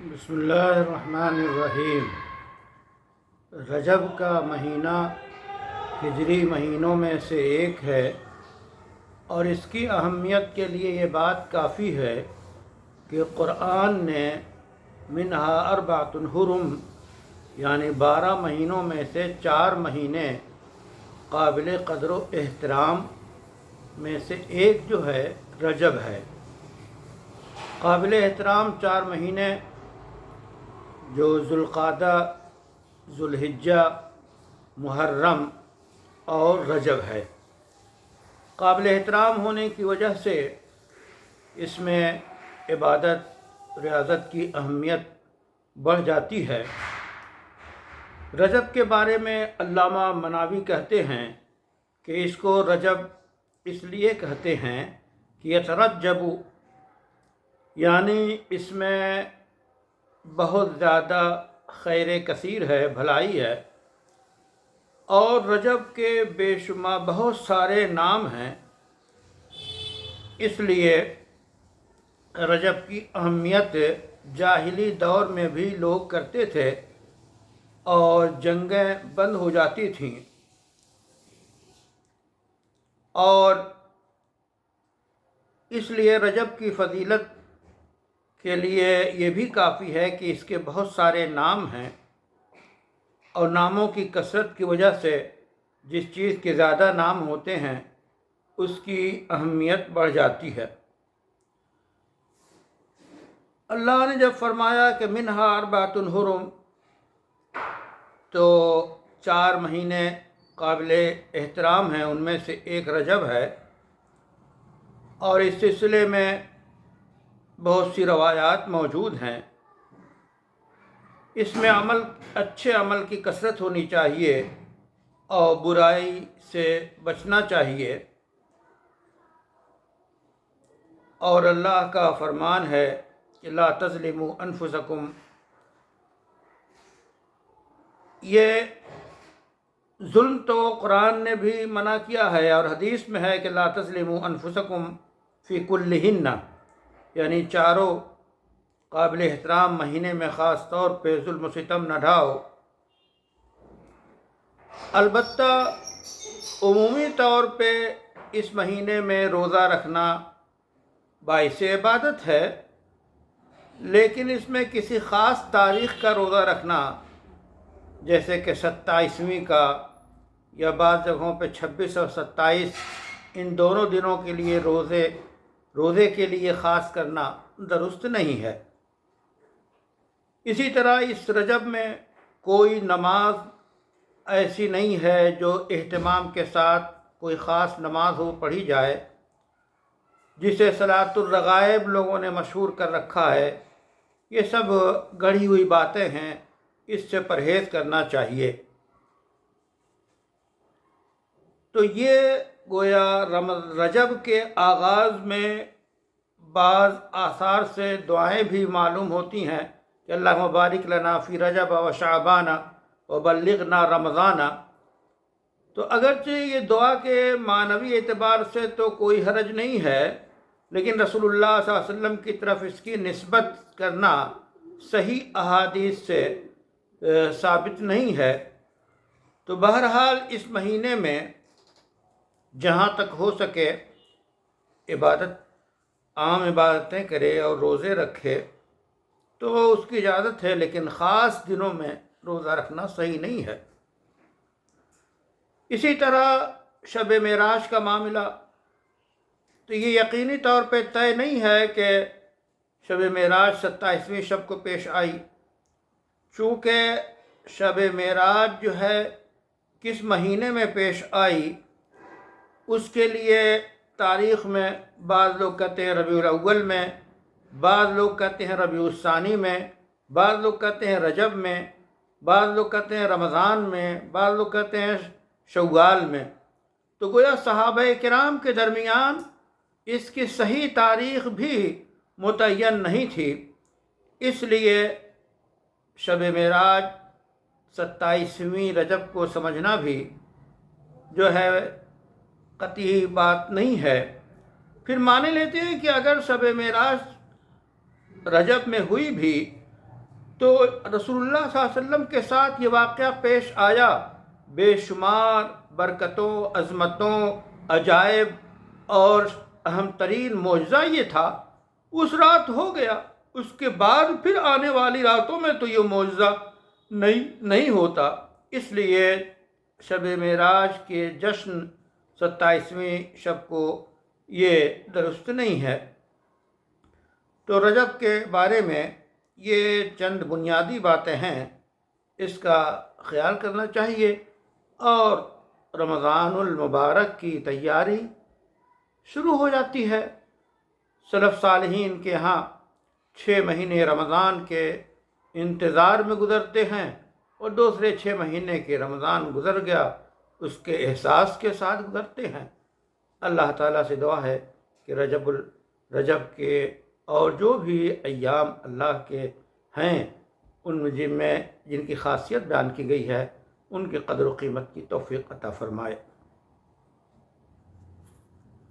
بسم اللہ الرحمن الرحیم۔ رجب کا مہینہ ہجری مہینوں میں سے ایک ہے، اور اس کی اہمیت کے لیے یہ بات کافی ہے کہ قرآن نے منہا اربعۃ حرم یعنی 12 مہینوں میں سے 4 مہینے قابل قدر و احترام میں سے ایک جو ہے رجب ہے۔ قابل احترام 4 مہینے جو ذوالقعدہ، ذوالحجہ، محرم اور رجب ہے، قابل احترام ہونے کی وجہ سے اس میں عبادت ریاضت کی اہمیت بڑھ جاتی ہے۔ رجب کے بارے میں علامہ مناوی کہتے ہیں کہ اس کو رجب اس لیے کہتے ہیں کہ یترجب یعنی اس میں بہت زیادہ خیر کثیر ہے، بھلائی ہے، اور رجب کے بے شمار بہت سارے نام ہیں۔ اس لیے رجب کی اہمیت جاہلی دور میں بھی لوگ کرتے تھے اور جنگیں بند ہو جاتی تھیں، اور اس لیے رجب کی فضیلت کے لیے یہ بھی کافی ہے کہ اس کے بہت سارے نام ہیں، اور ناموں کی کثرت کی وجہ سے جس چیز کے زیادہ نام ہوتے ہیں اس کی اہمیت بڑھ جاتی ہے۔ اللہ نے جب فرمایا کہ منہا اربعۃ حرم، تو 4 مہینے قابل احترام ہیں، ان میں سے ایک رجب ہے، اور اس سلسلے میں بہت سی روایات موجود ہیں۔ اس میں اچھے عمل کی کثرت ہونی چاہیے اور برائی سے بچنا چاہیے، اور اللہ کا فرمان ہے کہ لا تظلموا انفسکم۔ یہ ظلم تو قرآن نے بھی منع کیا ہے، اور حدیث میں ہے کہ لا تظلموا انفسکم فی کلہن، یعنی چاروں قابل احترام مہینے میں خاص طور پہ ظلم و ستم نہ ڈھاؤ۔ البتہ عمومی طور پہ اس مہینے میں روزہ رکھنا باعث عبادت ہے، لیکن اس میں کسی خاص تاریخ کا روزہ رکھنا، جیسے کہ 27ویں کا، یا بعض جگہوں پہ 26 اور 27، ان دونوں دنوں کے لیے روزے کے لیے خاص کرنا درست نہیں ہے۔ اسی طرح اس رجب میں کوئی نماز ایسی نہیں ہے جو اہتمام کے ساتھ کوئی خاص نماز ہو پڑھی جائے، جسے صلاۃ الرغائب لوگوں نے مشہور کر رکھا ہے۔ یہ سب گڑھی ہوئی باتیں ہیں، اس سے پرہیز کرنا چاہیے۔ تو یہ گویا رجب کے آغاز میں بعض آثار سے دعائیں بھی معلوم ہوتی ہیں کہ اللہم بارک لنا فی رجب و شعبان و بلغنا رمضان۔ تو اگرچہ یہ دعا کے معنوی اعتبار سے تو کوئی حرج نہیں ہے، لیکن رسول اللہ صلی اللہ علیہ وسلم کی طرف اس کی نسبت کرنا صحیح احادیث سے ثابت نہیں ہے۔ تو بہرحال اس مہینے میں جہاں تک ہو سکے عام عبادتیں کرے اور روزے رکھے تو اس کی اجازت ہے، لیکن خاص دنوں میں روزہ رکھنا صحیح نہیں ہے۔ اسی طرح شب معراج کا معاملہ، تو یہ یقینی طور پہ طے نہیں ہے کہ شب معراج 27ویں شب کو پیش آئی، چونکہ شب معراج جو ہے کس مہینے میں پیش آئی اس کے لیے تاریخ میں بعض لوگ کہتے ہیں ربیع الاول میں، بعض لوگ کہتے ہیں ربیع الثانی میں، بعض لوگ کہتے ہیں رجب میں، بعض لوگ کہتے ہیں رمضان میں، بعض لوگ کہتے ہیں شوال میں۔ تو گویا صحابہ کرام کے درمیان اس کی صحیح تاریخ بھی متعین نہیں تھی، اس لیے شب معراج 27ویں رجب کو سمجھنا بھی جو ہے قطعی بات نہیں ہے۔ پھر مان لیتے ہیں کہ اگر شب معراج رجب میں ہوئی بھی تو رسول اللہ صلی اللہ علیہ وسلم کے ساتھ یہ واقعہ پیش آیا، بے شمار برکتوں، عظمتوں، عجائب اور اہم ترین معجزہ یہ تھا، اس رات ہو گیا، اس کے بعد پھر آنے والی راتوں میں تو یہ معجزہ نہیں ہوتا۔ اس لیے شب معراج کے جشن 27ویں شب کو یہ درست نہیں ہے۔ تو رجب کے بارے میں یہ چند بنیادی باتیں ہیں، اس کا خیال کرنا چاہیے، اور رمضان المبارک کی تیاری شروع ہو جاتی ہے۔ سلف صالحین کے ہاں 6 مہینے رمضان کے انتظار میں گزرتے ہیں، اور دوسرے 6 مہینے کے رمضان گزر گیا اس کے احساس کے ساتھ گزرتے ہیں۔ اللہ تعالیٰ سے دعا ہے کہ رجب کے اور جو بھی ایام اللہ کے ہیں، ان میں جن کی خاصیت بیان کی گئی ہے، ان کی قدر و قیمت کی توفیق عطا فرمائے۔